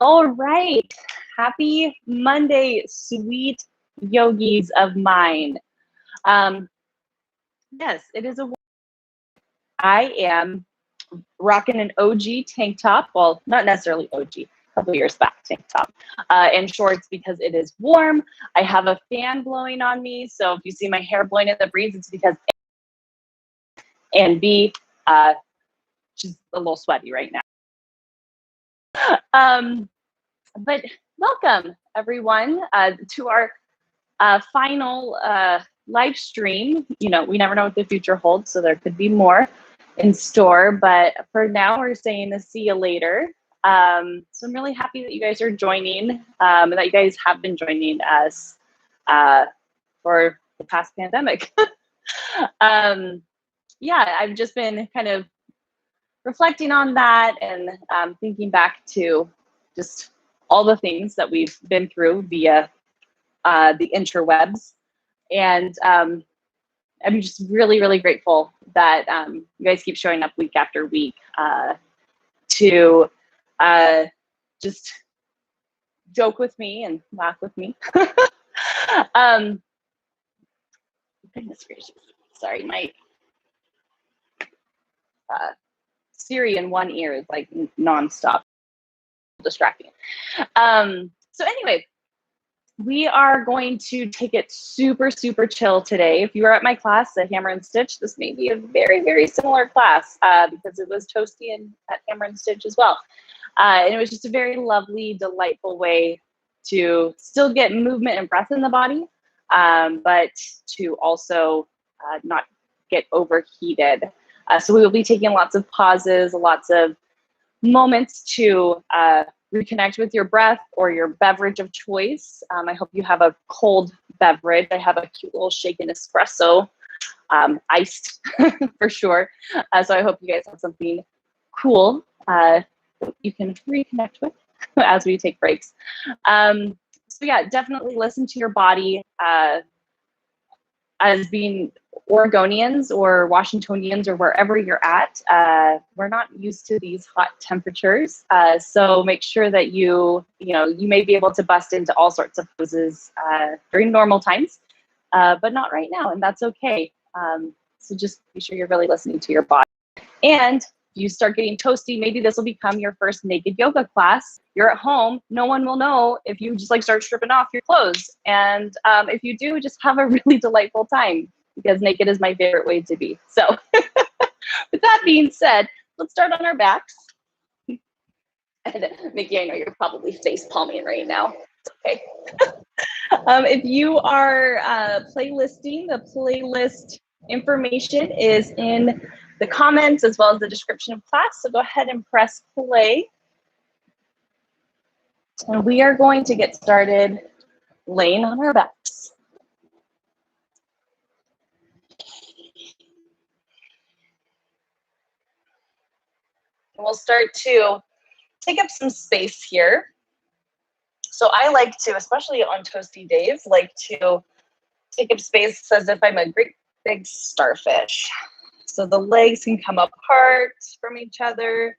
All right. Happy Monday, sweet yogis of mine. Yes, it is I am rocking an OG tank top. Well, not necessarily OG, a couple years back tank top, and shorts because it is warm. I have a fan blowing on me. So if you see my hair blowing in the breeze, it's because A, and B, just a little sweaty right now. But welcome everyone to our final live stream. You know, we never know what the future holds, so there could be more in store. But for now, we're saying to see you later. So I'm really happy that you guys are joining, and that you guys have been joining us for the past pandemic. Yeah, I've just been kind of reflecting on that and thinking back to just all the things that we've been through via the interwebs. And I'm just really, really grateful that you guys keep showing up week after week to just joke with me and laugh with me. Goodness gracious. Sorry, my Siri in one ear is like nonstop distracting. So anyway, we are going to take it super, super chill today. If you were at my class at Hammer and Stitch, this may be a very, very similar class because it was toasty and at Hammer and Stitch as well. And it was just a very lovely, delightful way to still get movement and breath in the body, but to also not get overheated. So we will be taking lots of pauses, lots of moments to reconnect with your breath or your beverage of choice. I hope you have a cold beverage. I have a cute little shaken espresso, iced for sure. So I hope you guys have something cool you can reconnect with as we take breaks. So yeah, definitely listen to your body. As being Oregonians or Washingtonians or wherever you're at, we're not used to these hot temperatures. So make sure that you may be able to bust into all sorts of poses during normal times, but not right now, and that's okay. So just be sure you're really listening to your body. And you start getting toasty, maybe this will become your first naked yoga class. You're at home, no one will know if you just like start stripping off your clothes. And if you do, just have a really delightful time because naked is my favorite way to be. So with that being said, let's start on our backs. And Mickey, I know you're probably face palming right now. It's okay. If you are playlisting, the playlist information is in the comments as well as the description of class. So go ahead and press play. And we are going to get started laying on our backs. And we'll start to take up some space here. So I like to, especially on toasty days, like to take up space as if I'm a great big starfish. So the legs can come apart from each other.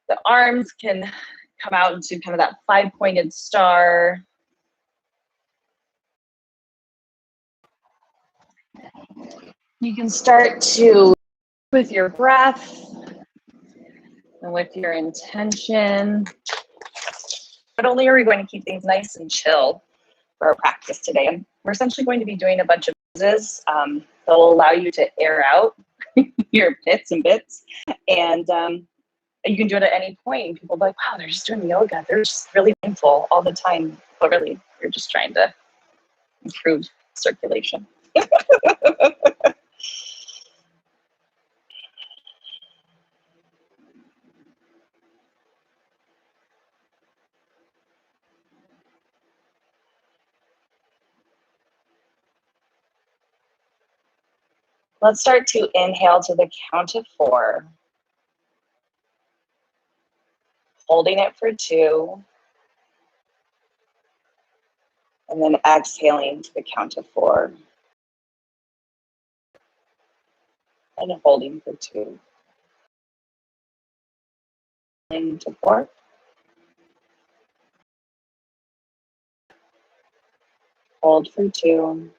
The arms can come out into kind of that five-pointed star. You can start to, with your breath and with your intention. Not only are we going to keep things nice and chill for our practice today, we're essentially going to be doing a bunch of poses that will allow you to air out your pits and bits. And you can do it at any point. People are like, wow, they're just doing yoga. They're just really painful all the time. But really, you're just trying to improve circulation. Let's start to inhale to the count of 4. Holding it for 2. And then exhaling to the count of 4. And holding for 2. To 4. Hold for 2.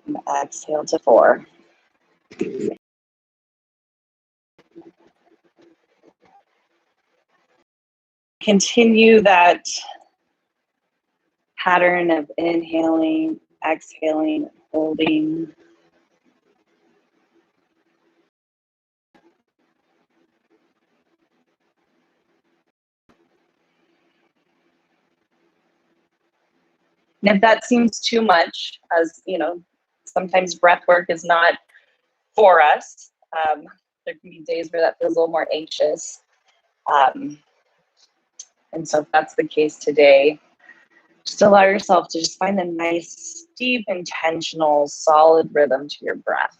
And exhale to 4. Continue that pattern of inhaling, exhaling, holding. And if that seems too much, as you know, sometimes breath work is not for us. There can be days where that feels a little more anxious. And so if that's the case today, just allow yourself to just find a nice, deep, intentional, solid rhythm to your breath.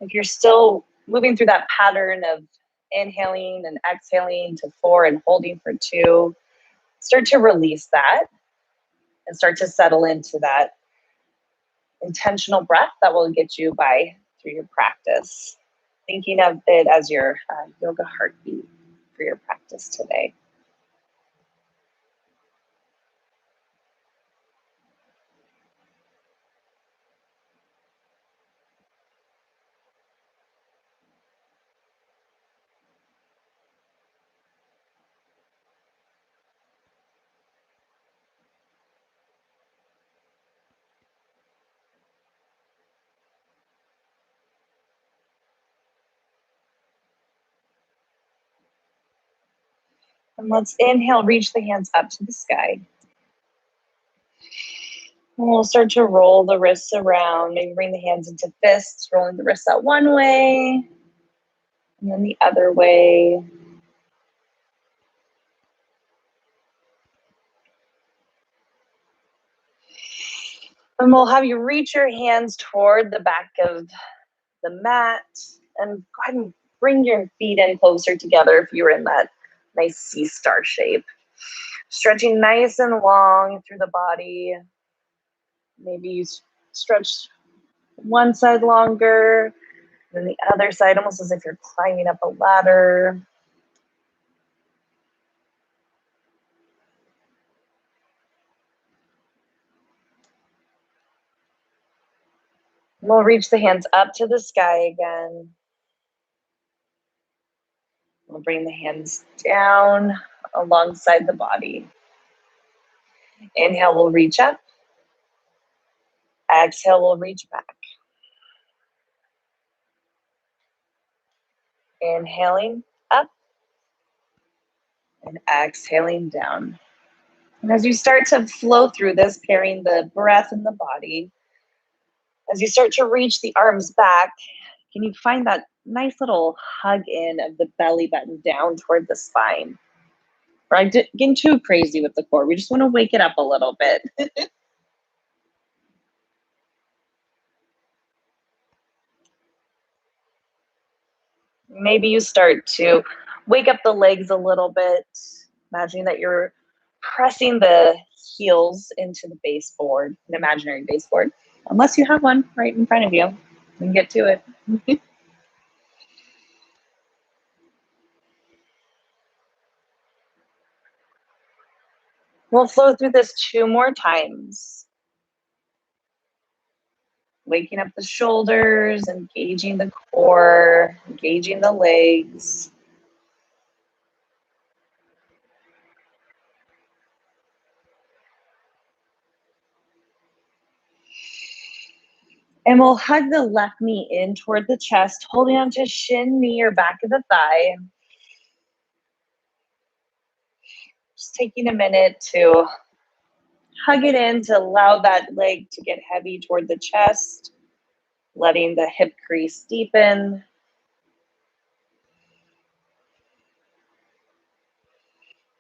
If you're still moving through that pattern of inhaling and exhaling to 4 and holding for 2, start to release that and start to settle into that intentional breath that will get you by through your practice. Thinking of it as your yoga heartbeat for your practice today. And let's inhale, reach the hands up to the sky. And we'll start to roll the wrists around. Maybe bring the hands into fists, rolling the wrists out one way and then the other way. And we'll have you reach your hands toward the back of the mat and go ahead and bring your feet in closer together if you're in that nice C-star shape. Stretching nice and long through the body. Maybe you stretch one side longer, then the other side, almost as if you're climbing up a ladder. We'll reach the hands up to the sky again. We'll bring the hands down alongside the body. Inhale, we'll reach up. Exhale, we'll reach back. Inhaling up and exhaling down. And as you start to flow through this, pairing the breath and the body, as you start to reach the arms back, can you find that nice little hug in of the belly button down toward the spine? We're not getting too crazy with the core. We just want to wake it up a little bit. Maybe you start to wake up the legs a little bit, imagining that you're pressing the heels into the baseboard, an imaginary baseboard, unless you have one right in front of you. You can get to it. We'll flow through this 2 more times. Waking up the shoulders, engaging the core, engaging the legs. And we'll hug the left knee in toward the chest, holding on to shin, knee, or back of the thigh. Just taking a minute to hug it in to allow that leg to get heavy toward the chest, letting the hip crease deepen.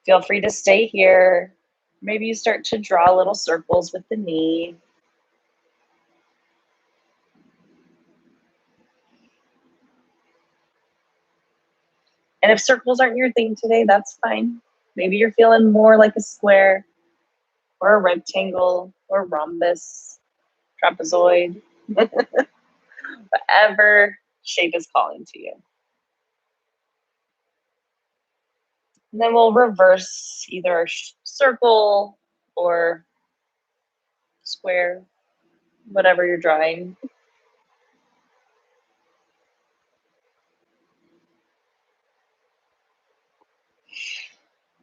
Feel free to stay here. Maybe you start to draw little circles with the knee. And if circles aren't your thing today, that's fine. Maybe you're feeling more like a square or a rectangle or rhombus, trapezoid, whatever shape is calling to you. And then we'll reverse either a circle or square, whatever you're drawing.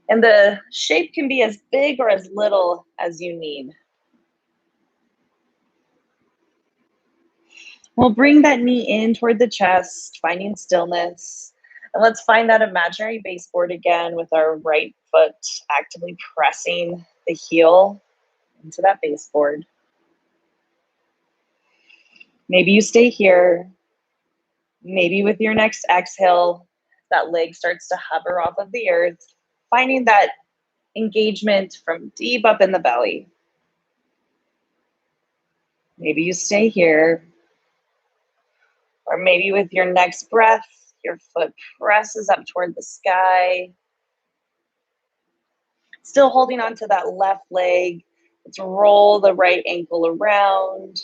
And the shape can be as big or as little as you need. We'll bring that knee in toward the chest, finding stillness. And let's find that imaginary baseboard again with our right foot actively pressing the heel into that baseboard. Maybe you stay here. Maybe with your next exhale, that leg starts to hover off of the earth, finding that engagement from deep up in the belly. Maybe you stay here. Or maybe with your next breath, your foot presses up toward the sky. Still holding on to that left leg. Let's roll the right ankle around.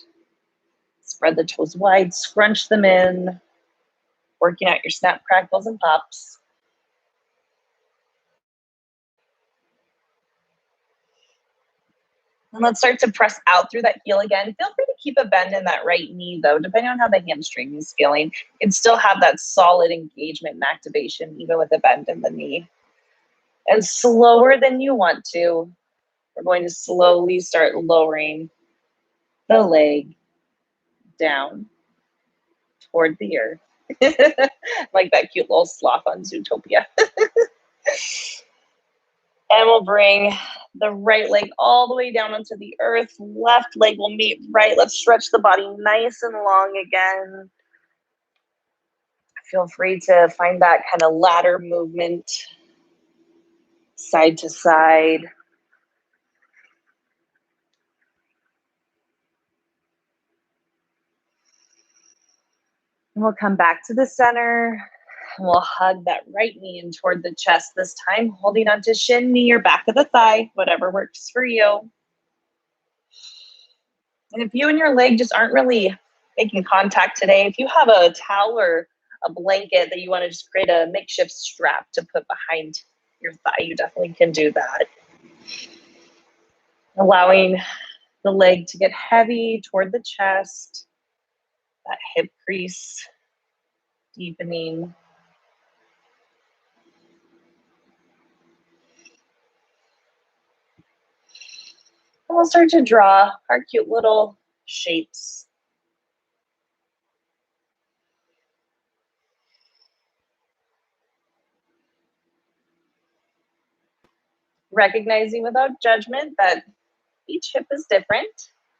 Spread the toes wide, scrunch them in. Working out your snap, crackles, and pops. And let's start to press out through that heel again. Feel free to keep a bend in that right knee though, depending on how the hamstring is feeling. You can still have that solid engagement and activation even with a bend in the knee. And slower than you want to, we're going to slowly start lowering the leg down toward the earth. Like that cute little sloth on Zootopia. And we'll bring the right leg all the way down onto the earth. Left leg will meet right. Let's stretch the body nice and long again. Feel free to find that kind of ladder movement, side to side. And we'll come back to the center. And we'll hug that right knee in toward the chest this time, holding onto shin, knee, or back of the thigh, whatever works for you. And if you and your leg just aren't really making contact today, if you have a towel or a blanket that you want to just create a makeshift strap to put behind your thigh, you definitely can do that. Allowing the leg to get heavy toward the chest, that hip crease deepening. And we'll start to draw our cute little shapes. Recognizing without judgment that each hip is different.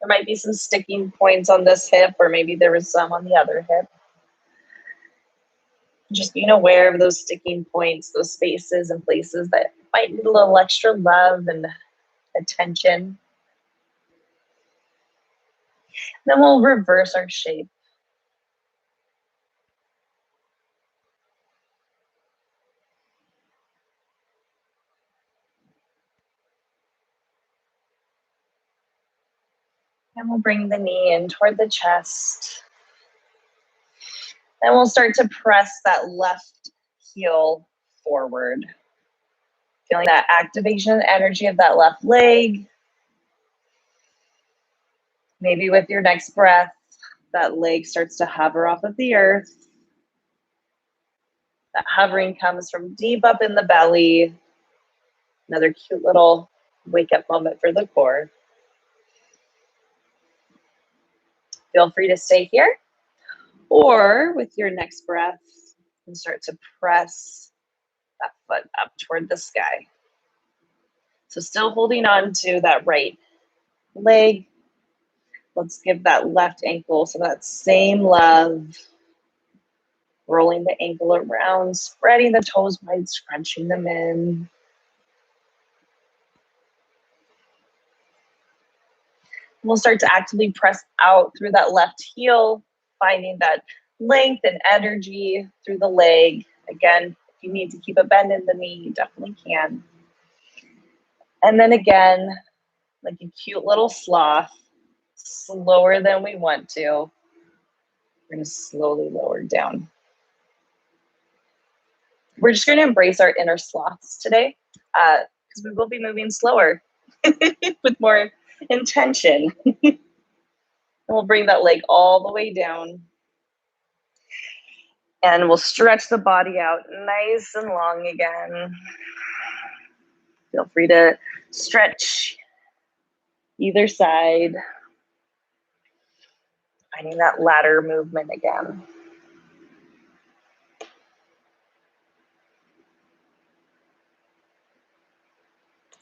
There might be some sticking points on this hip, or maybe there was some on the other hip. Just being aware of those sticking points, those spaces and places that might need a little extra love and attention. Then we'll reverse our shape. And we'll bring the knee in toward the chest. Then we'll start to press that left heel forward. Feeling that activation energy of that left leg. Maybe with your next breath, that leg starts to hover off of the earth. That hovering comes from deep up in the belly. Another cute little wake up moment for the core. Feel free to stay here, or with your next breath, and start to press that foot up toward the sky. So still holding on to that right leg. Let's give that left ankle some of that same love. Rolling the ankle around, spreading the toes wide, scrunching them in. We'll start to actively press out through that left heel, finding that length and energy through the leg. Again, if you need to keep a bend in the knee, you definitely can. And then again, like a cute little sloth, slower than we want to. We're going to slowly lower down. We're just going to embrace our inner sloths today because we will be moving slower with more intention. And we'll bring that leg all the way down. And we'll stretch the body out nice and long again. Feel free to stretch either side. Finding that ladder movement again.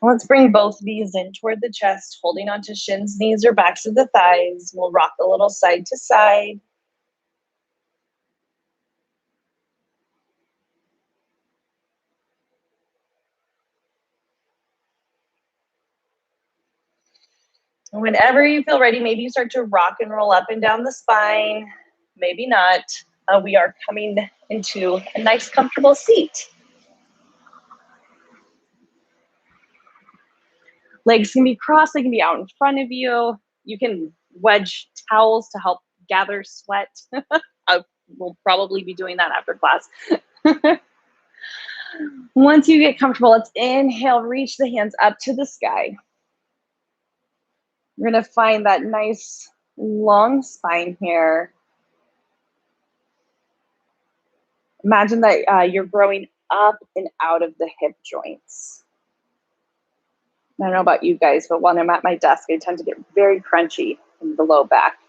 Let's bring both knees in toward the chest, holding onto shins, knees, or backs of the thighs. We'll rock a little side to side. And whenever you feel ready, maybe you start to rock and roll up and down the spine. Maybe not. We are coming into a nice, comfortable seat. Legs can be crossed, they can be out in front of you. You can wedge towels to help gather sweat. We'll probably be doing that after class. Once you get comfortable, let's inhale, reach the hands up to the sky. We're gonna find that nice long spine here. Imagine that you're growing up and out of the hip joints. I don't know about you guys, but when I'm at my desk, I tend to get very crunchy in the low back.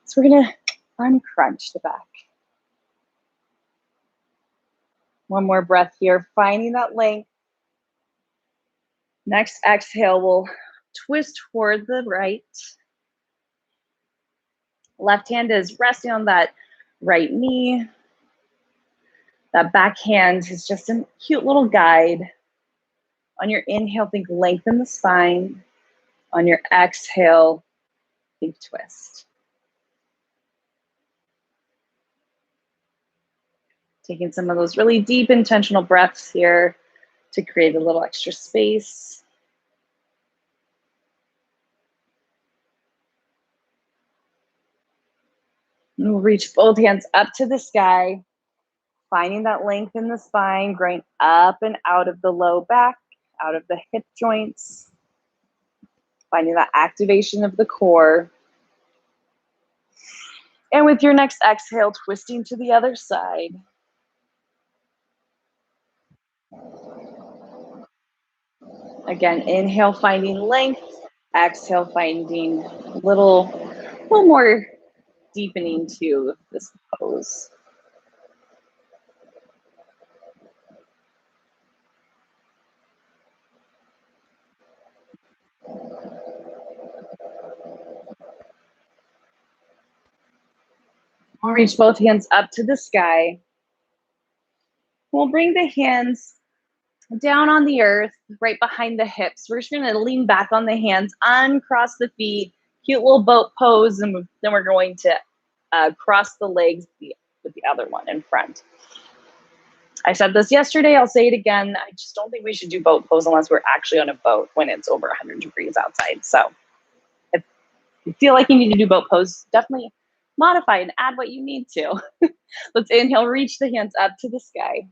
So we're gonna uncrunch the back. One more breath here, finding that length. Next exhale, we'll twist toward the right. Left hand is resting on that right knee. That back hand is just a cute little guide. On your inhale, think lengthen the spine. On your exhale, think twist. Taking some of those really deep intentional breaths here to create a little extra space. And we'll reach both hands up to the sky, finding that length in the spine, growing up and out of the low back, out of the hip joints, finding that activation of the core. And with your next exhale, twisting to the other side. Again, inhale, finding length. Exhale, finding a little more deepening to this pose. We'll reach both hands up to the sky. We'll bring the hands down on the earth, right behind the hips. We're just gonna lean back on the hands, uncross the feet, cute little boat pose, and then we're going to cross the legs with the other one in front. I said this yesterday, I'll say it again. I just don't think we should do boat pose unless we're actually on a boat when it's over 100 degrees outside. So if you feel like you need to do boat pose, definitely modify and add what you need to. Let's inhale, reach the hands up to the sky.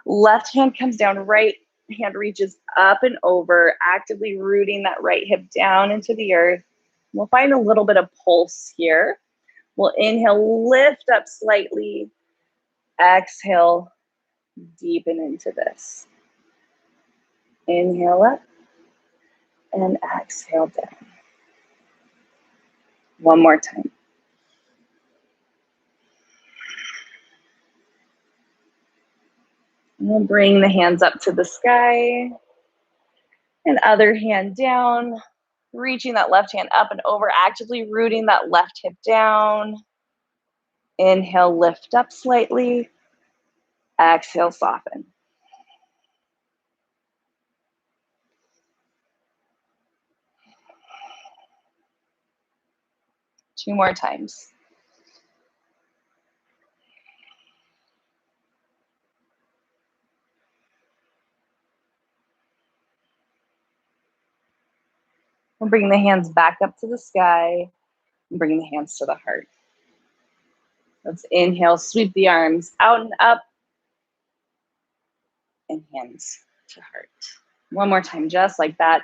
Left hand comes down, right hand reaches up and over, actively rooting that right hip down into the earth. We'll find a little bit of pulse here. We'll inhale, lift up slightly. Exhale, deepen into this. Inhale up and exhale down. One more time. And we'll bring the hands up to the sky and other hand down, reaching that left hand up and over, actively rooting that left hip down. Inhale, lift up slightly. Exhale, soften. 2 more times. We'll bring the hands back up to the sky and bring the hands to the heart. Let's inhale, sweep the arms out and up, and hands to heart. One more time, just like that.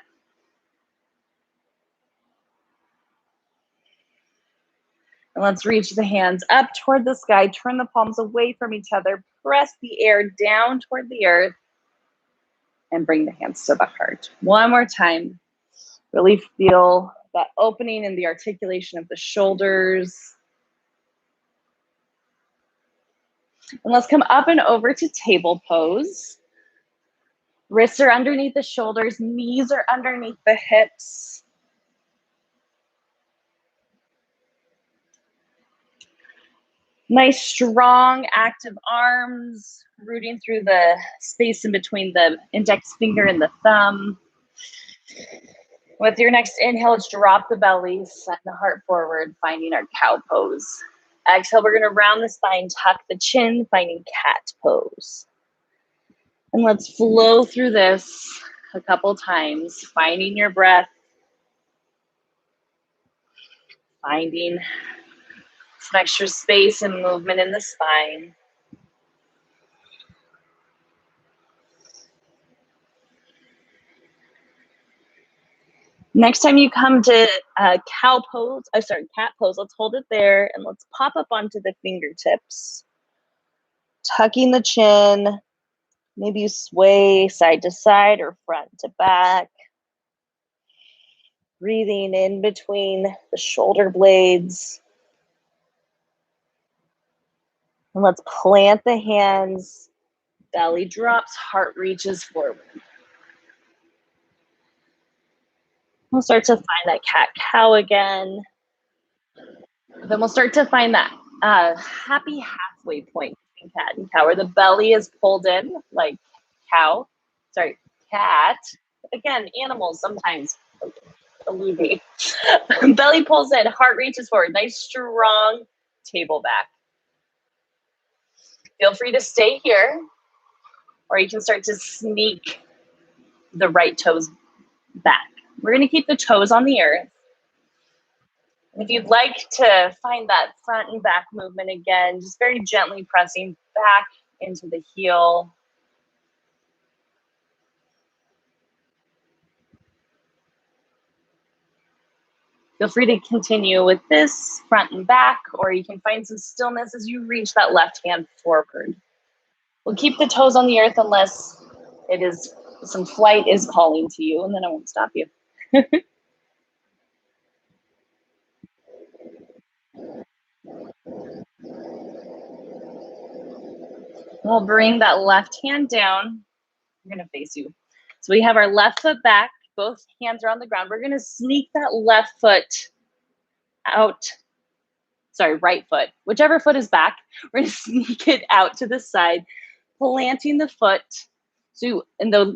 And let's reach the hands up toward the sky, turn the palms away from each other, press the air down toward the earth, and bring the hands to the heart. One more time. Really feel that opening in the articulation of the shoulders. And let's come up and over to table pose. Wrists are underneath the shoulders, knees are underneath the hips. Nice, strong, active arms, rooting through the space in between the index finger and the thumb. With your next inhale, let's drop the belly, send the heart forward, finding our cow pose. Exhale, we're gonna round the spine, tuck the chin, finding cat pose. And let's flow through this a couple times, finding your breath, finding some extra space and movement in the spine. Next time you come to cat pose, let's hold it there and let's pop up onto the fingertips. Tucking the chin, maybe you sway side to side or front to back. Breathing in between the shoulder blades. And let's plant the hands, belly drops, heart reaches forward. We'll start to find that cat-cow again. Then we'll start to find that happy halfway point between cat and cow, where the belly is pulled in like cat. Again, animals sometimes elude me. Belly pulls in, heart reaches forward. Nice, strong table back. Feel free to stay here, or you can start to sneak the right toes back. We're going to keep the toes on the earth. And if you'd like to find that front and back movement again, just very gently pressing back into the heel. Feel free to continue with this front and back, or you can find some stillness as you reach that left hand forward. We'll keep the toes on the earth unless it is some flight is calling to you, and then I won't stop you. We'll bring that left hand down. I'm gonna face you. So we have our left foot back, both hands are on the ground. We're gonna sneak that left foot out. Sorry, right foot. Whichever foot is back, we're gonna sneak it out to the side, planting the foot. So in the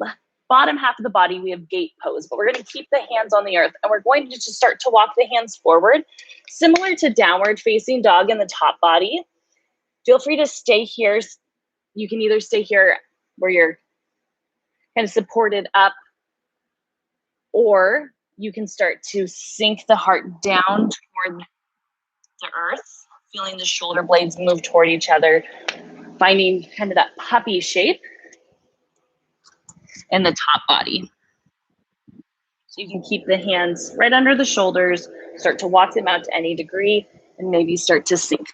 bottom half of the body, we have gate pose, but we're gonna keep the hands on the earth and we're going to just start to walk the hands forward, similar to downward facing dog in the top body. Feel free to stay here. You can either stay here where you're kind of supported up, or you can start to sink the heart down toward the earth, feeling the shoulder blades move toward each other, finding kind of that puppy shape in the top body. So you can keep the hands right under the shoulders, start to walk them out to any degree, and maybe start to sink.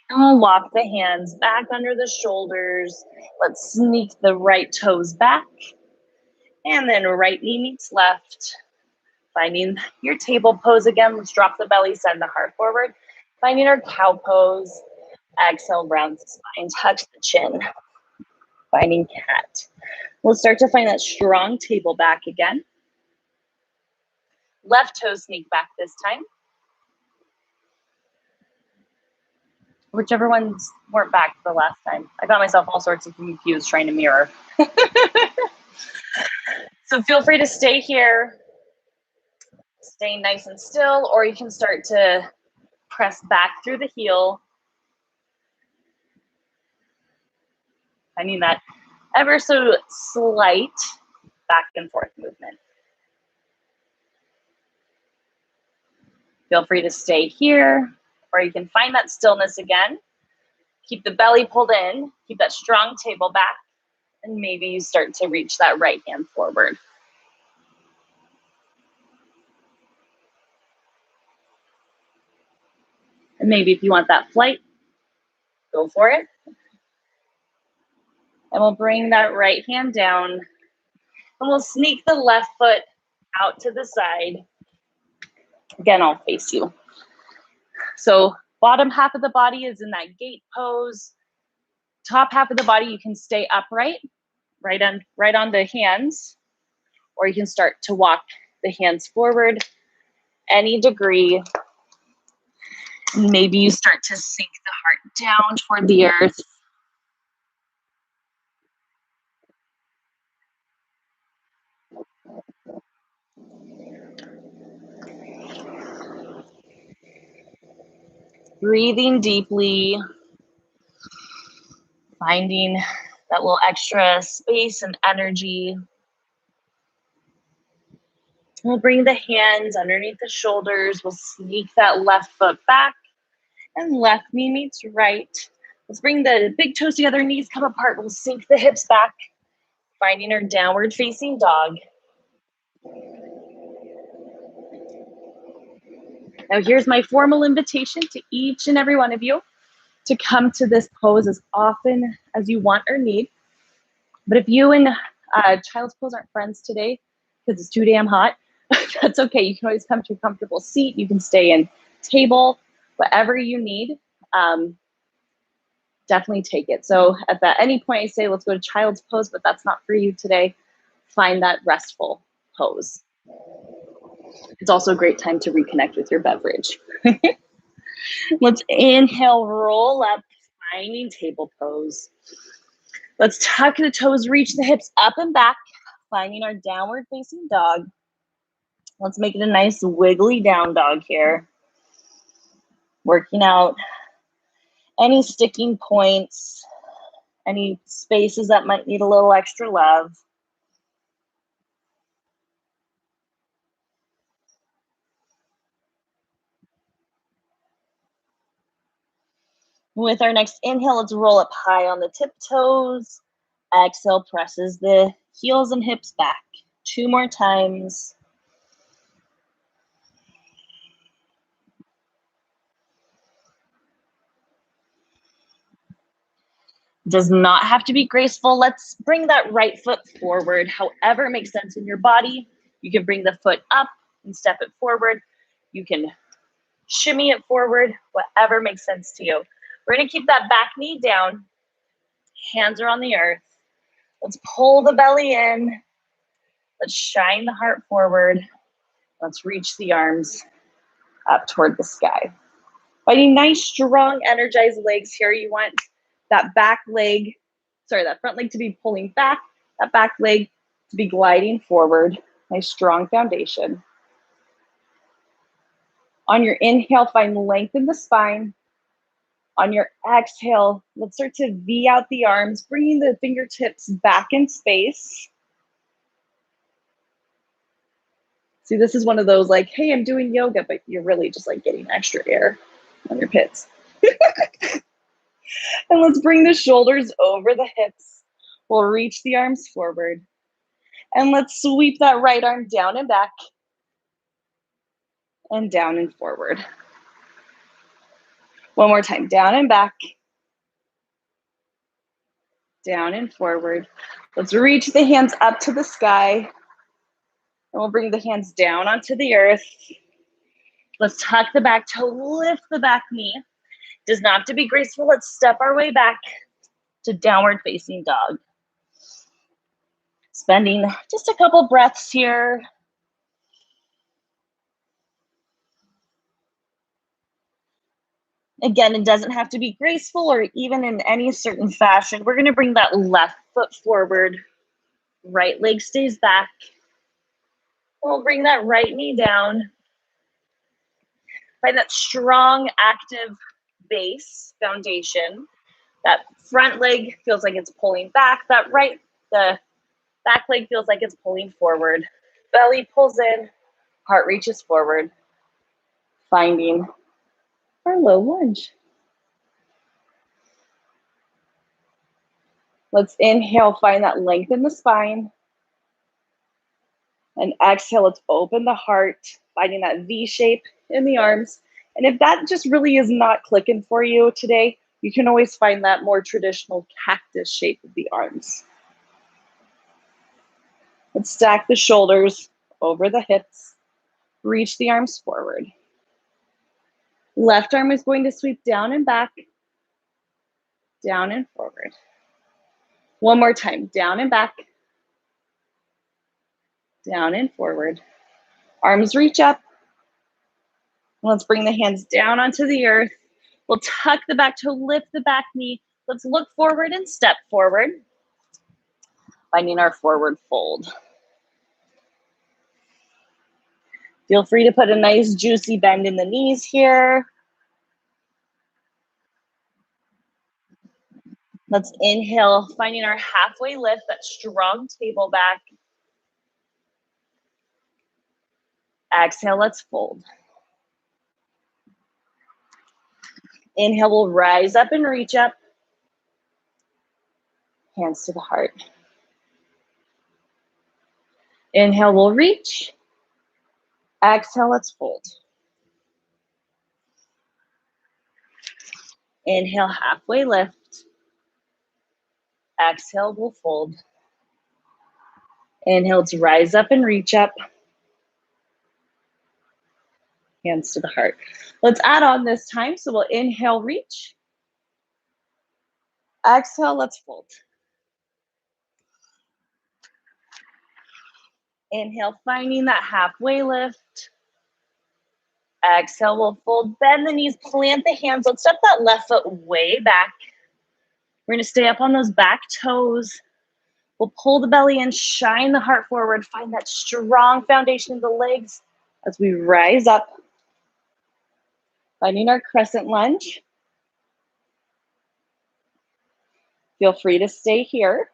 And we'll walk the hands back under the shoulders. Let's sneak the right toes back. And then right knee meets left. Finding your table pose again. Let's drop the belly, send the heart forward. Finding our cow pose. Exhale, round the spine, touch the chin. Finding cat. We'll start to find that strong table back again. Left toe sneak back this time. Whichever ones weren't back the last time. I got myself all sorts of confused trying to mirror. So feel free to stay here, stay nice and still, or you can start to press back through the heel. Finding that ever so slight back and forth movement. Feel free to stay here, or you can find that stillness again. Keep the belly pulled in, keep that strong table back, and maybe you start to reach that right hand forward. And maybe if you want that flight, go for it. And we'll bring that right hand down, and we'll sneak the left foot out to the side. Again, I'll face you. So bottom half of the body is in that gate pose. Top half of the body, you can stay upright, right on the hands, or you can start to walk the hands forward any degree. Maybe you start to sink the heart down toward the earth. Breathing deeply, finding that little extra space and energy. We'll bring the hands underneath the shoulders. We'll sneak that left foot back, and left knee meets right. Let's bring the big toes together, knees come apart. We'll sink the hips back, finding our downward facing dog. Now here's my formal invitation to each and every one of you to come to this pose as often as you want or need. But if you and child's pose aren't friends today because it's too damn hot, that's okay. You can always come to a comfortable seat. You can stay in table, whatever you need. Definitely take it. So at any point I say, let's go to child's pose, but that's not for you today. Find that restful pose. It's also a great time to reconnect with your beverage. Let's inhale, roll up, finding table pose. Let's tuck the toes, reach the hips up and back, finding our downward facing dog. Let's make it a nice wiggly down dog here. Working out any sticking points, any spaces that might need a little extra love. With our next inhale, let's roll up high on the tiptoes. Exhale, presses the heels and hips back. 2 more times. Does not have to be graceful. Let's bring that right foot forward, however it makes sense in your body. You can bring the foot up and step it forward. You can shimmy it forward, whatever makes sense to you. We're gonna keep that back knee down. Hands are on the earth. Let's pull the belly in. Let's shine the heart forward. Let's reach the arms up toward the sky. Finding nice, strong, energized legs here. You want that that front leg to be pulling back, that back leg to be gliding forward. Nice, strong foundation. On your inhale, find length in the spine. On your exhale, let's start to V out the arms, bringing the fingertips back in space. See, this is one of those like, hey, I'm doing yoga, but you're really just like getting extra air on your pits. And let's bring the shoulders over the hips. We'll reach the arms forward. And let's sweep that right arm down and back. And down and forward. One more time, down and back. Down and forward. Let's reach the hands up to the sky. And we'll bring the hands down onto the earth. Let's tuck the back toe, lift the back knee. Does not have to be graceful. Let's step our way back to downward facing dog. Spending just a couple breaths here. Again, it doesn't have to be graceful or even in any certain fashion. We're gonna bring that left foot forward. Right leg stays back. We'll bring that right knee down. Find that strong, active base foundation. That front leg feels like it's pulling back. The back leg feels like it's pulling forward. Belly pulls in, heart reaches forward. Finding our low lunge. Let's inhale, find that length in the spine. And exhale, let's open the heart, finding that V shape in the arms. And if that just really is not clicking for you today, you can always find that more traditional cactus shape of the arms. Let's stack the shoulders over the hips. Reach the arms forward. Left arm is going to sweep down and back, down and forward. One more time, down and back, down and forward. Arms reach up. Let's bring the hands down onto the earth. We'll tuck the back toe, lift the back knee. Let's look forward and step forward. Finding our forward fold. Feel free to put a nice juicy bend in the knees here. Let's inhale, finding our halfway lift, that strong table back. Exhale, let's fold. Inhale, we'll rise up and reach up. Hands to the heart. Inhale, we'll reach. Exhale, let's fold. Inhale, halfway lift. Exhale, we'll fold. Inhale to rise up and reach up. Hands to the heart. Let's add on this time. So we'll inhale, reach. Exhale, let's fold. Inhale, finding that halfway lift. Exhale, we'll fold, bend the knees, plant the hands. Let's step that left foot way back. We're gonna stay up on those back toes. We'll pull the belly in, shine the heart forward, find that strong foundation of the legs as we rise up. Finding our crescent lunge. Feel free to stay here.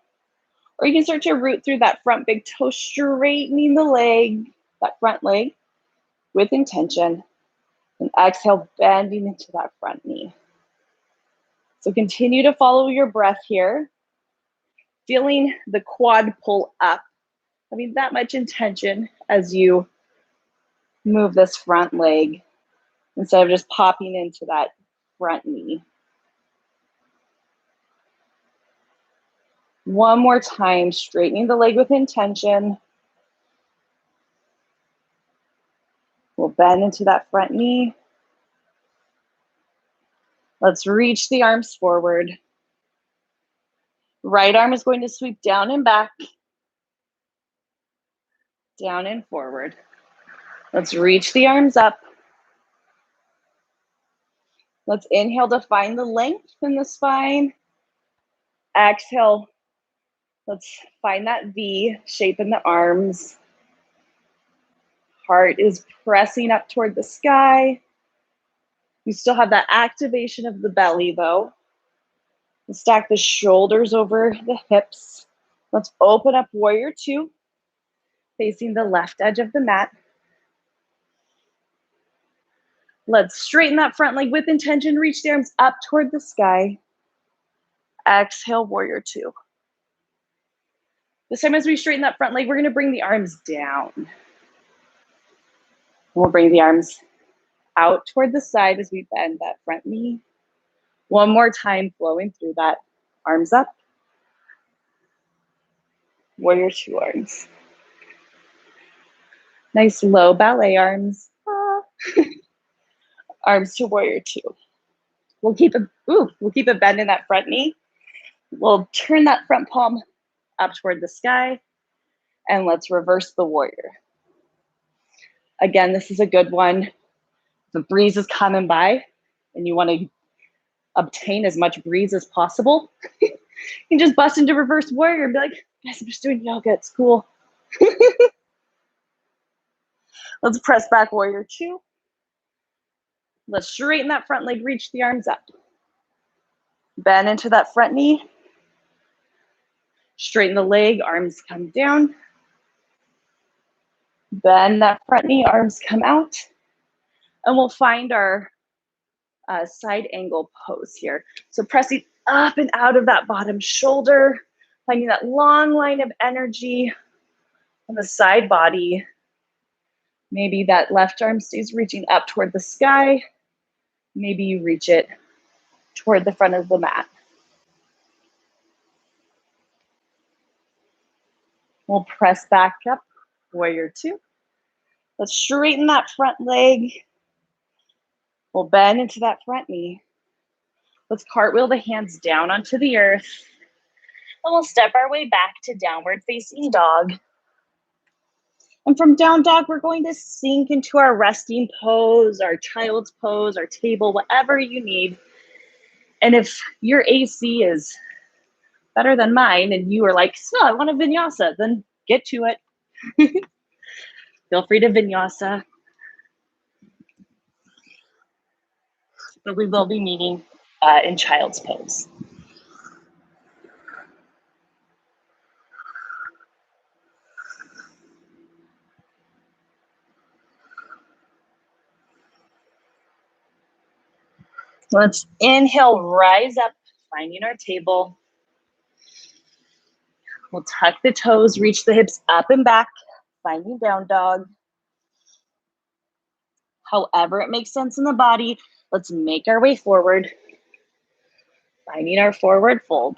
Or you can start to root through that front big toe, straightening the leg, that front leg with intention. And exhale, bending into that front knee. So continue to follow your breath here. Feeling the quad pull up. Having that much intention as you move this front leg instead of just popping into that front knee. One more time, straightening the leg with intention. We'll bend into that front knee. Let's reach the arms forward. Right arm is going to sweep down and back. Down and forward. Let's reach the arms up. Let's inhale to find the length in the spine. Exhale. Let's find that V shape in the arms. Heart is pressing up toward the sky. You still have that activation of the belly though. Let's stack the shoulders over the hips. Let's open up warrior two, facing the left edge of the mat. Let's straighten that front leg with intention, reach the arms up toward the sky. Exhale, warrior two. This time as we straighten that front leg, we're gonna bring the arms down. We'll bring the arms out toward the side as we bend that front knee. One more time, flowing through that. Arms up. Warrior two arms. Nice low ballet arms. Arms to warrior two. We'll keep a bend in that front knee. We'll turn that front palm up toward the sky, and let's reverse the warrior. Again, this is a good one. The breeze is coming by, and you want to obtain as much breeze as possible. You can just bust into reverse warrior and be like, guys, I'm just doing yoga, it's cool. Let's press back, warrior two. Let's straighten that front leg, reach the arms up. Bend into that front knee. Straighten the leg, arms come down. Bend that front knee, arms come out. And we'll find our side angle pose here. So pressing up and out of that bottom shoulder, finding that long line of energy on the side body. Maybe that left arm stays reaching up toward the sky. Maybe you reach it toward the front of the mat. We'll press back up, warrior two. Let's straighten that front leg. We'll bend into that front knee. Let's cartwheel the hands down onto the earth. And we'll step our way back to downward facing dog. And from down dog, we're going to sink into our resting pose, our child's pose, our table, whatever you need. And if your AC is better than mine and you are like, so I want a vinyasa, then get to it. Feel free to vinyasa. But we will be meeting in child's pose. Let's inhale, rise up, finding our table. We'll tuck the toes, reach the hips up and back, finding down dog. However it makes sense in the body, let's make our way forward, finding our forward fold.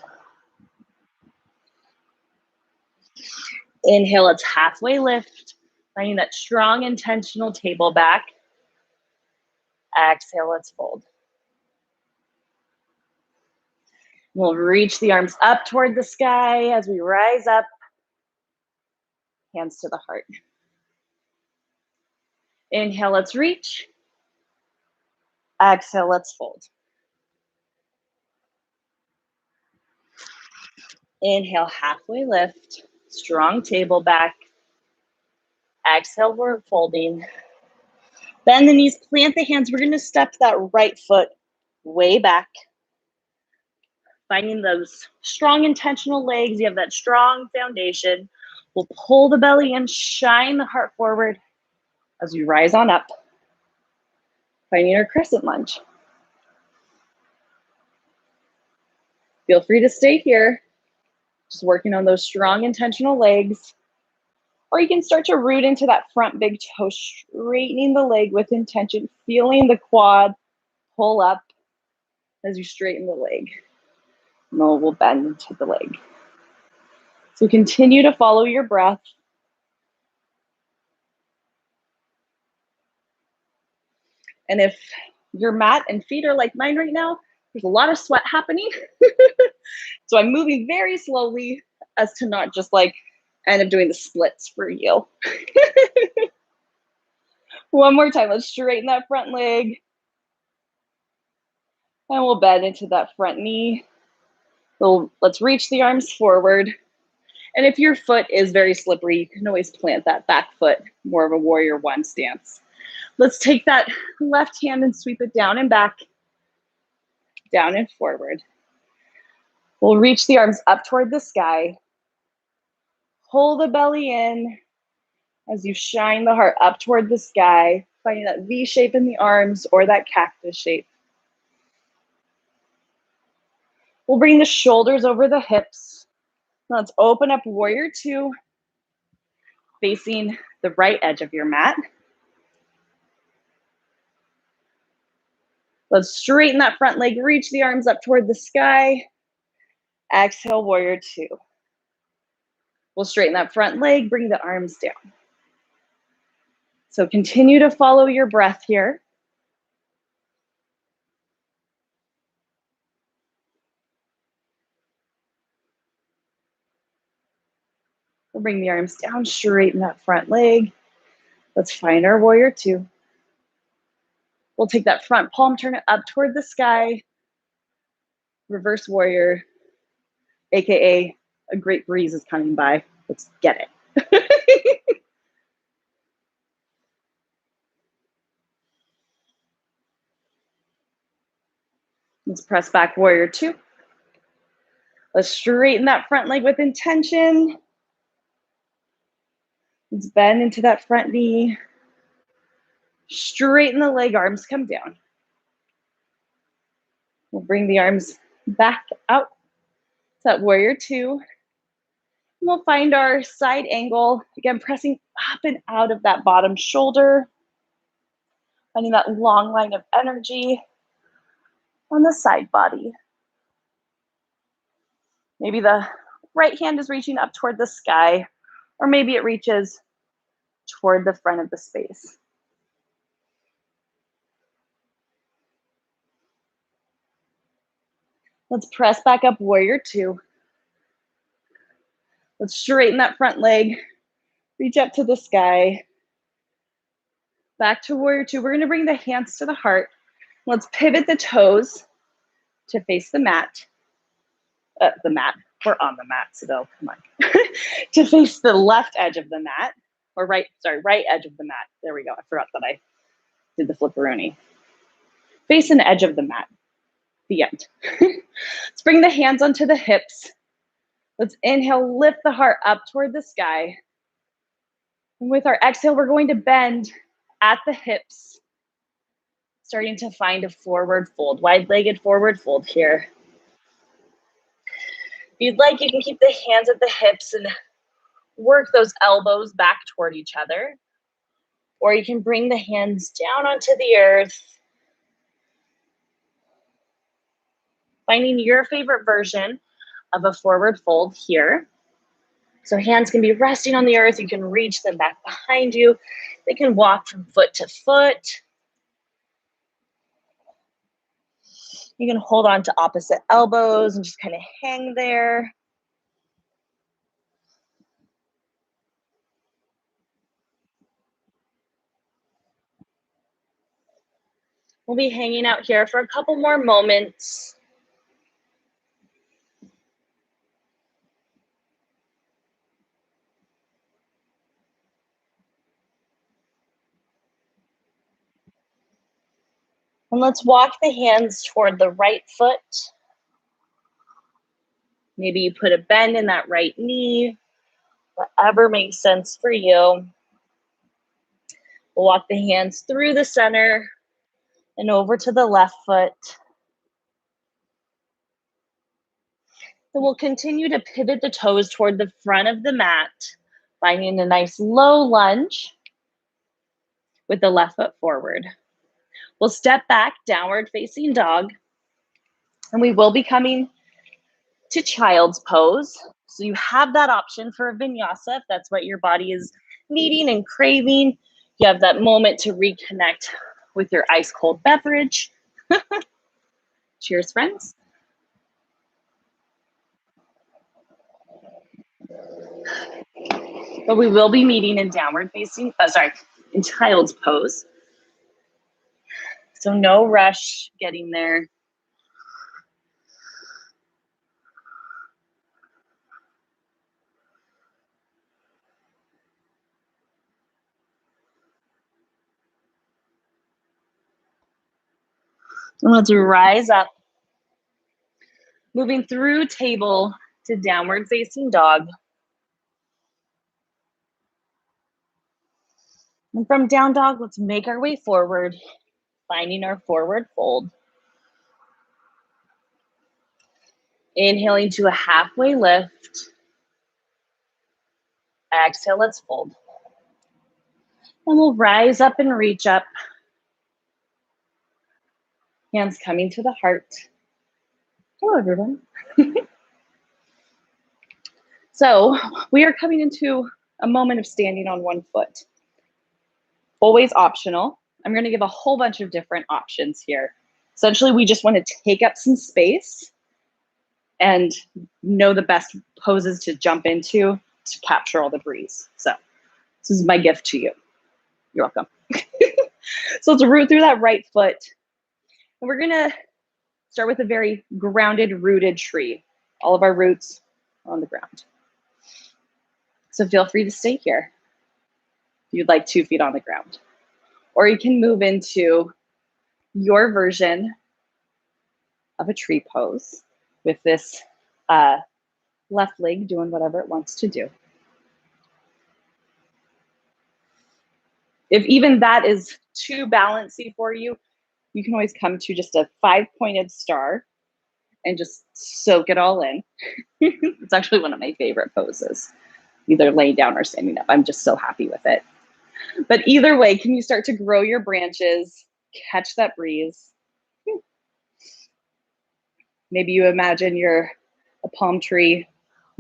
Inhale, let's halfway lift, finding that strong intentional table back. Exhale, let's fold. We'll reach the arms up toward the sky as we rise up, hands to the heart. Inhale, let's reach. Exhale, let's fold. Inhale, halfway lift, strong table back. Exhale, we're folding. Bend the knees, plant the hands. We're gonna step that right foot way back. Finding those strong intentional legs. You have that strong foundation. We'll pull the belly in, shine the heart forward as we rise on up. Finding our crescent lunge. Feel free to stay here. Just working on those strong intentional legs. Or you can start to root into that front big toe, straightening the leg with intention, feeling the quad pull up as you straighten the leg. And then we'll bend into the leg. So continue to follow your breath. And if your mat and feet are like mine right now, there's a lot of sweat happening. So I'm moving very slowly as to not just like end up doing the splits for you. One more time, let's straighten that front leg. And we'll bend into that front knee. So let's reach the arms forward. And if your foot is very slippery, you can always plant that back foot, more of a warrior one stance. Let's take that left hand and sweep it down and back, down and forward. We'll reach the arms up toward the sky. Pull the belly in as you shine the heart up toward the sky, finding that V shape in the arms or that cactus shape. We'll bring the shoulders over the hips. Now let's open up warrior two, facing the right edge of your mat. Let's straighten that front leg, reach the arms up toward the sky. Exhale, warrior two. We'll straighten that front leg, bring the arms down. So continue to follow your breath here. We'll bring the arms down, straighten that front leg. Let's find our warrior two. We'll take that front palm, turn it up toward the sky. Reverse warrior, AKA a great breeze is coming by. Let's get it. Let's press back, warrior two. Let's straighten that front leg with intention. Let's bend into that front knee. Straighten the leg, arms come down. We'll bring the arms back out. That warrior two. And we'll find our side angle. Again, pressing up and out of that bottom shoulder. Finding that long line of energy on the side body. Maybe the right hand is reaching up toward the sky, or maybe it reaches toward the front of the space. Let's press back up, warrior two. Let's straighten that front leg, reach up to the sky. Back to warrior two. We're gonna bring the hands to the heart. Let's pivot the toes to face the mat. We're on the mat, Seville, come on. To face the left edge of the mat, or right edge of the mat. There we go, I forgot that I did the flipperoni. Face an edge of the mat, the end. Let's bring the hands onto the hips. Let's inhale, lift the heart up toward the sky. And with our exhale, we're going to bend at the hips, starting to find a forward fold, wide-legged forward fold here. If you'd like, you can keep the hands at the hips and work those elbows back toward each other. Or you can bring the hands down onto the earth, finding your favorite version of a forward fold here. So hands can be resting on the earth. You can reach them back behind you. They can walk from foot to foot. You can hold on to opposite elbows and just kind of hang there. We'll be hanging out here for a couple more moments. And let's walk the hands toward the right foot. Maybe you put a bend in that right knee, whatever makes sense for you. We'll walk the hands through the center and over to the left foot. Then we'll continue to pivot the toes toward the front of the mat, finding a nice low lunge with the left foot forward. We'll step back, downward facing dog, and we will be coming to child's pose. So you have that option for a vinyasa if that's what your body is needing and craving. You have that moment to reconnect with your ice cold beverage. Cheers, friends. But we will be meeting in in child's pose. So no rush getting there. And let's rise up, moving through table to downward facing dog. And from down dog, let's make our way forward, finding our forward fold. Inhaling to a halfway lift. Exhale, let's fold. And we'll rise up and reach up. Hands coming to the heart. Hello, everyone. So we are coming into a moment of standing on one foot. Always optional. I'm going to give a whole bunch of different options here. Essentially, we just want to take up some space and know the best poses to jump into to capture all the breeze. So this is my gift to you. You're welcome. So let's root through that right foot. And we're gonna start with a very grounded, rooted tree. All of our roots are on the ground. So feel free to stay here if you'd like 2 feet on the ground. Or you can move into your version of a tree pose with this left leg doing whatever it wants to do. If even that is too balancy for you, you can always come to just a 5-pointed star and just soak it all in. It's actually one of my favorite poses, either laying down or standing up. I'm just so happy with it. But either way, can you start to grow your branches, catch that breeze? Maybe you imagine you're a palm tree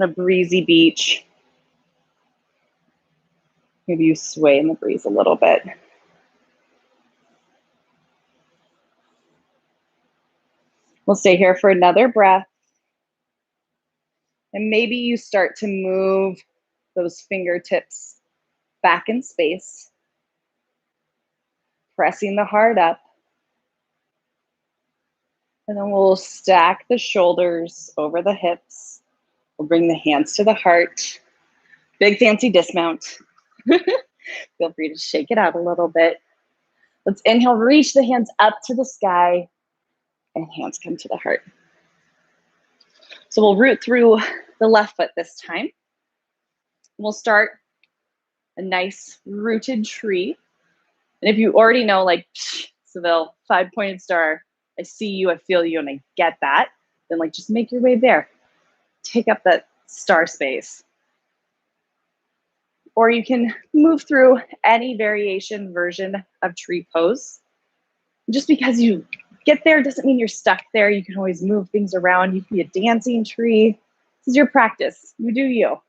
on a breezy beach. Maybe you sway in the breeze a little bit. We'll stay here for another breath. And maybe you start to move those fingertips back in space, pressing the heart up. And then we'll stack the shoulders over the hips. We'll bring the hands to the heart. Big fancy dismount. Feel free to shake it out a little bit. Let's inhale, reach the hands up to the sky, and hands come to the heart. So we'll root through the left foot this time. We'll start a nice rooted tree. And if you already know, like, Seville, 5-pointed star, I see you, I feel you, and I get that, then like just make your way there. Take up that star space. Or you can move through any variation version of tree pose. Just because you get there doesn't mean you're stuck there. You can always move things around. You can be a dancing tree. This is your practice. You do you.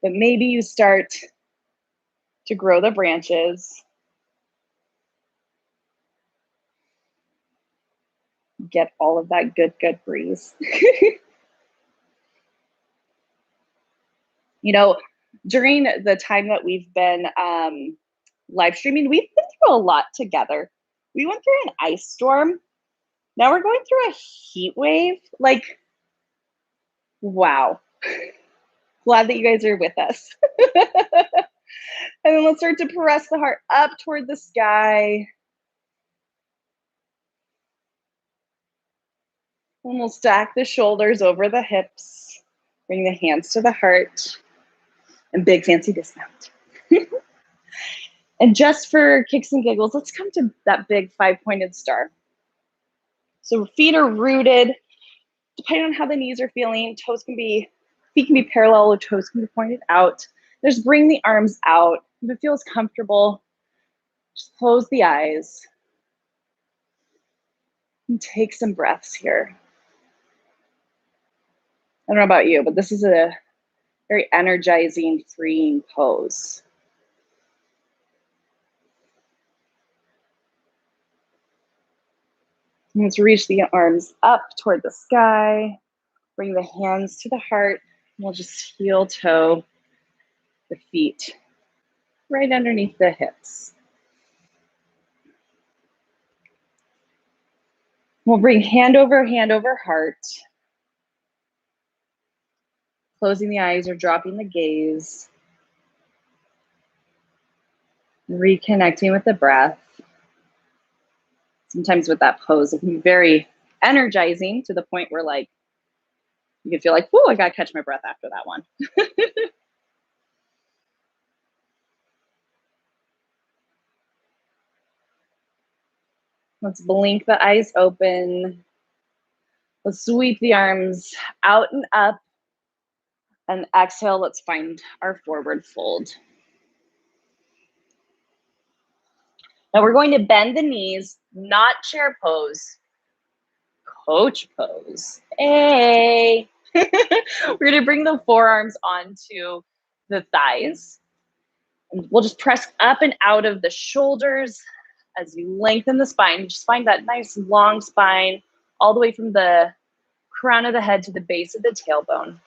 But maybe you start to grow the branches. Get all of that good breeze. You know, during the time that we've been live streaming, we've been through a lot together. We went through an ice storm. Now we're going through a heat wave. Like, wow. Glad that you guys are with us. And then let's start to press the heart up toward the sky. And we'll stack the shoulders over the hips. Bring the hands to the heart. And big fancy dismount. And just for kicks and giggles, let's come to that big 5-pointed star. So feet are rooted. Depending on how the knees are feeling, feet can be parallel or toes can be pointed out. Just bring the arms out. If it feels comfortable, just close the eyes. And take some breaths here. I don't know about you, but this is a very energizing, freeing pose. Let's reach the arms up toward the sky. Bring the hands to the heart. We'll just heel toe the feet right underneath the hips. We'll bring hand over heart. Closing the eyes or dropping the gaze. Reconnecting with the breath. Sometimes with that pose, it can be very energizing to the point where like, you can feel like, whoa, I gotta catch my breath after that one. Let's blink the eyes open. Let's sweep the arms out and up. And exhale, let's find our forward fold. Now we're going to bend the knees, not chair pose, coach pose. Hey. We're going to bring the forearms onto the thighs. And we'll just press up and out of the shoulders as you lengthen the spine. Just find that nice long spine all the way from the crown of the head to the base of the tailbone.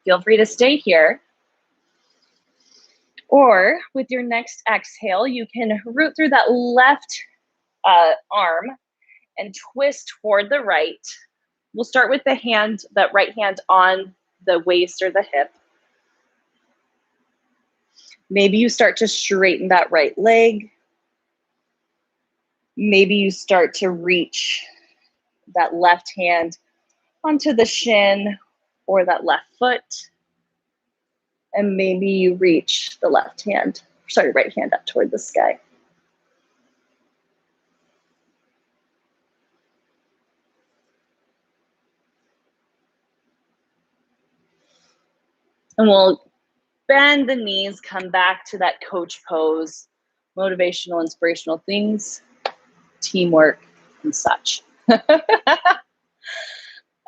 Feel free to stay here. Or with your next exhale, you can root through that left arm and twist toward the right. We'll start with the hand, that right hand on the waist or the hip. Maybe you start to straighten that right leg. Maybe you start to reach that left hand onto the shin or that left foot. And maybe you reach the right hand up toward the sky. And we'll bend the knees, come back to that coach pose, motivational, inspirational things, teamwork, and such.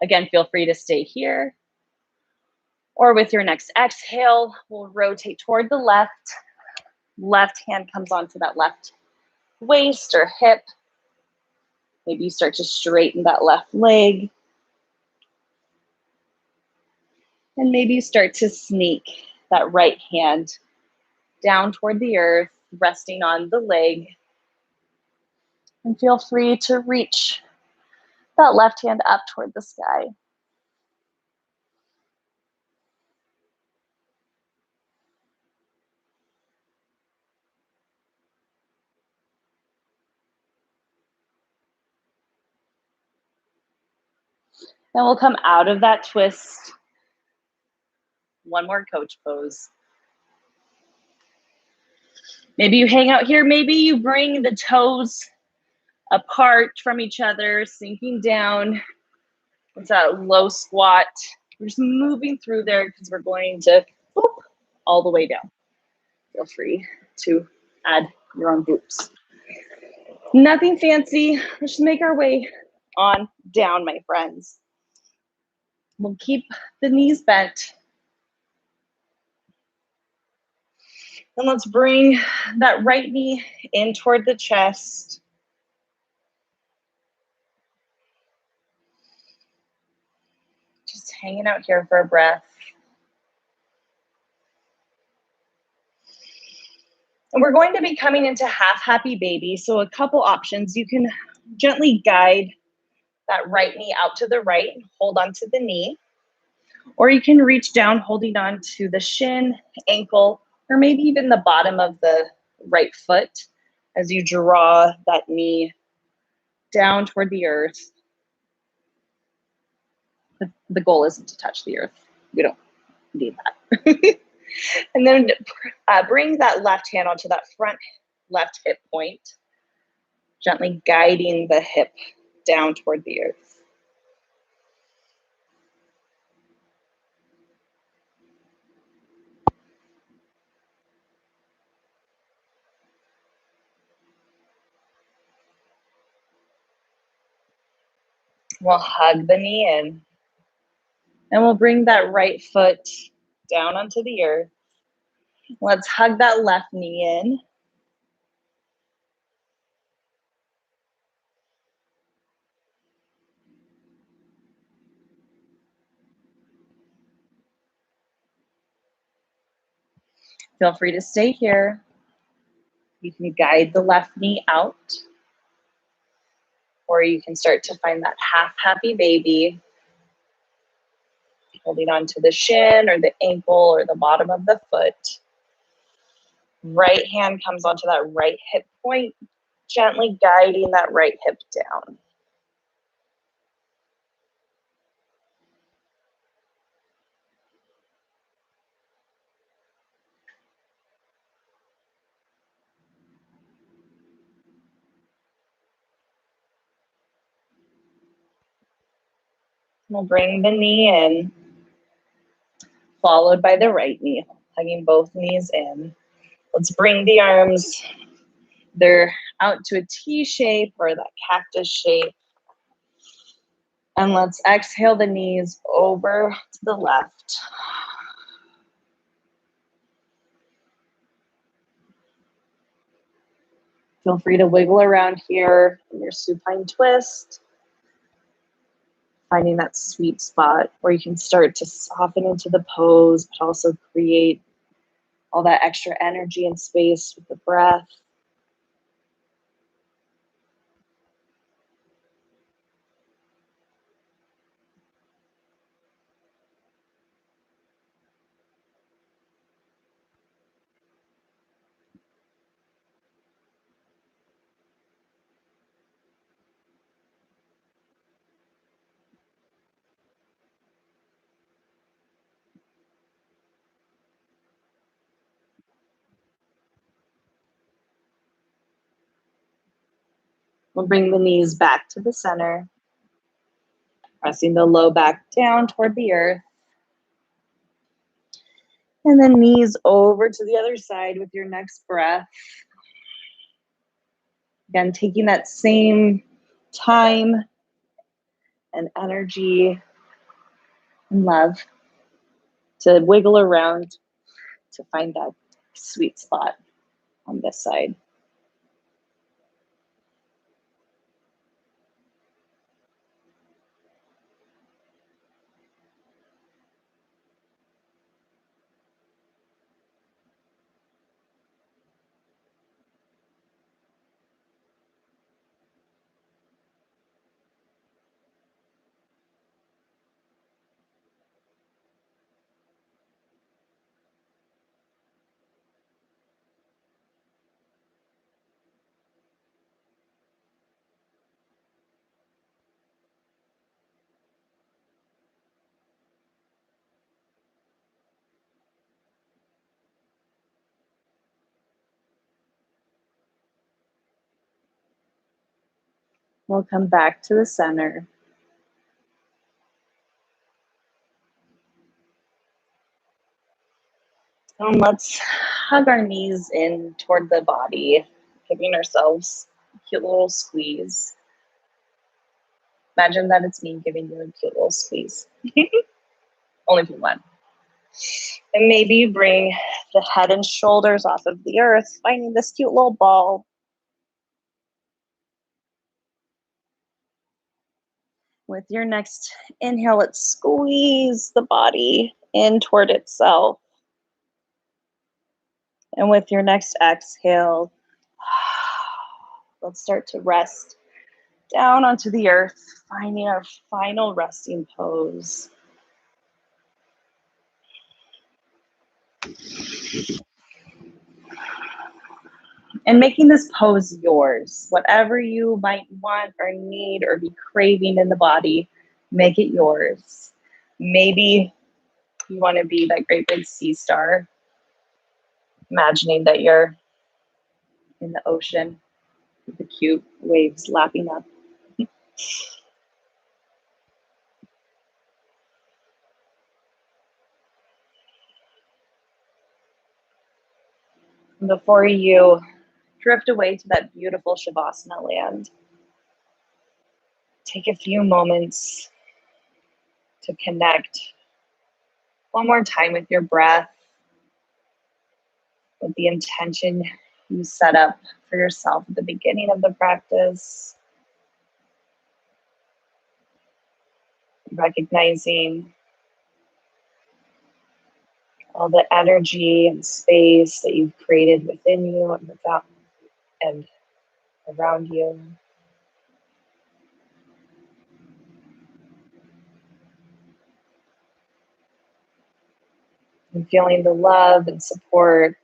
Again, feel free to stay here. Or with your next exhale, we'll rotate toward the left. Left hand comes onto that left waist or hip. Maybe you start to straighten that left leg. And maybe you start to sneak that right hand down toward the earth, resting on the leg. And feel free to reach that left hand up toward the sky. Then we'll come out of that twist. One more coach pose. Maybe you hang out here. Maybe you bring the toes apart from each other, sinking down. It's a low squat. We're just moving through there because we're going to boop, all the way down. Feel free to add your own boops. Nothing fancy. Let's just make our way on down, my friends. We'll keep the knees bent. And let's bring that right knee in toward the chest. Just hanging out here for a breath. And we're going to be coming into half happy baby. So a couple options. You can gently guide that right knee out to the right, hold onto the knee. Or you can reach down, holding on to the shin, ankle, or maybe even the bottom of the right foot as you draw that knee down toward the earth. The goal isn't to touch the earth. We don't need that. And then bring that left hand onto that front left hip point, gently guiding the hip down toward the earth. We'll hug the knee in, and we'll bring that right foot down onto the earth. Let's hug that left knee in. Feel free to stay here. You can guide the left knee out, or you can start to find that half happy baby, holding on to the shin or the ankle or the bottom of the foot. Right hand comes onto that right hip point, gently guiding that right hip down. We'll bring the knee in, followed by the right knee, hugging both knees in. Let's bring the arms, they're out to a T shape or that cactus shape. And let's exhale the knees over to the left. Feel free to wiggle around here in your supine twist, finding that sweet spot where you can start to soften into the pose, but also create all that extra energy and space with the breath. We'll bring the knees back to the center, pressing the low back down toward the earth. And then knees over to the other side with your next breath. Again, taking that same time and energy and love to wiggle around to find that sweet spot on this side. We'll come back to the center. And let's hug our knees in toward the body, giving ourselves a cute little squeeze. Imagine that it's me giving you a cute little squeeze. Only if you want. And maybe you bring the head and shoulders off of the earth, finding this cute little ball. With your next inhale, let's squeeze the body in toward itself. And with your next exhale, let's start to rest down onto the earth, finding our final resting pose. And making this pose yours. Whatever you might want or need or be craving in the body, make it yours. Maybe you want to be that great big sea star, imagining that you're in the ocean with the cute waves lapping up. Before you drift away to that beautiful Shavasana land, take a few moments to connect one more time with your breath, with the intention you set up for yourself at the beginning of the practice. Recognizing all the energy and space that you've created within you and without and around you. And feeling the love and support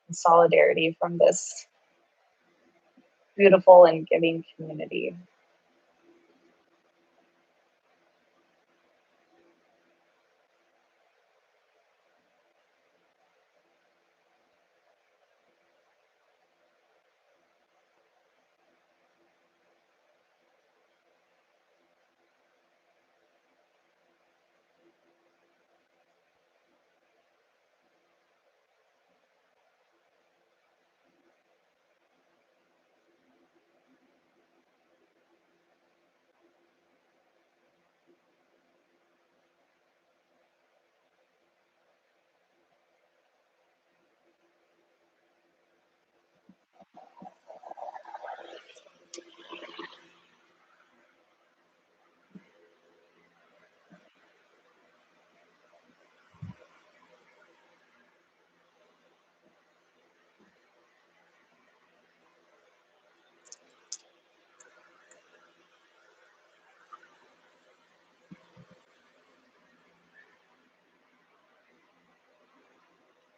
and solidarity from this beautiful and giving community.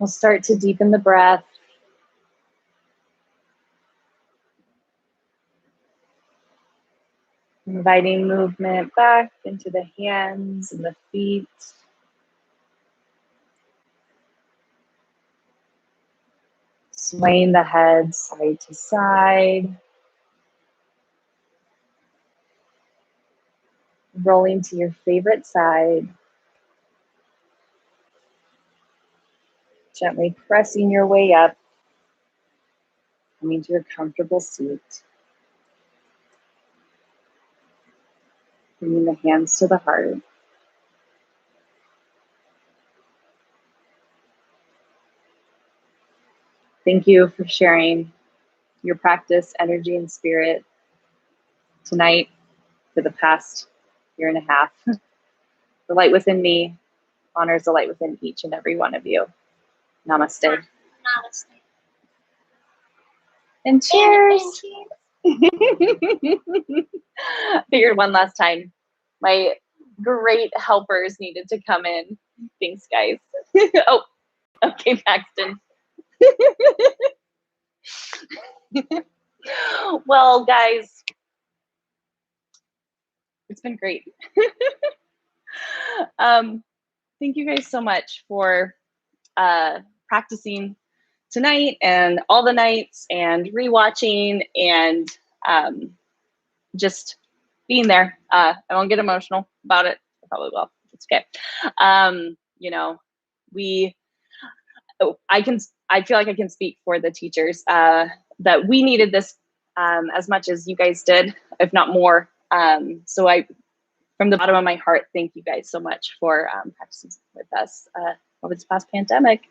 We'll start to deepen the breath. Inviting movement back into the hands and the feet. Swaying the head side to side. rolling to your favorite side. Gently pressing your way up, coming to your comfortable seat. Bringing the hands to the heart. Thank you for sharing your practice, energy, and spirit tonight for the past year and a half. The light within me honors the light within each and every one of you. Namaste. Namaste. And cheers. Figured one last time. My great helpers needed to come in. Thanks, guys. Oh, okay, Paxton. Well, guys, it's been great. Thank you guys so much for practicing tonight and all the nights and rewatching and just being there. I won't get emotional about it. I probably will. It's okay. You know, I feel like I can speak for the teachers that we needed this as much as you guys did, if not more. So from the bottom of my heart, thank you guys so much for practicing with us over this past pandemic.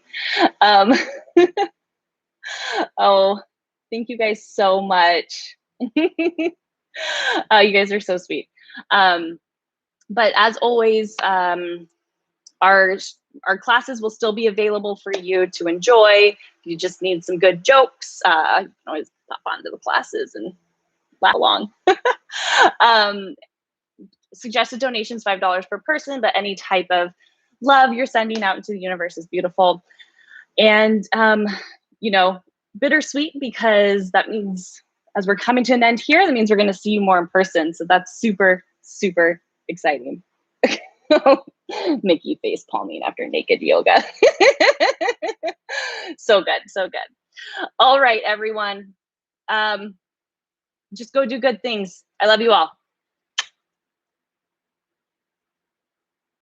Oh, thank you guys so much. You guys are so sweet. But as always, our classes will still be available for you to enjoy. If you just need some good jokes, you can always pop onto the classes and laugh along. Suggested donations $5 per person, but any type of love you're sending out into the universe is beautiful. And you know, bittersweet, because that means as we're coming to an end here, that means we're going to see you more in person. So that's super, super exciting. Mickey face palming after naked yoga. So good, so good. All right, everyone. Just go do good things. I love you all.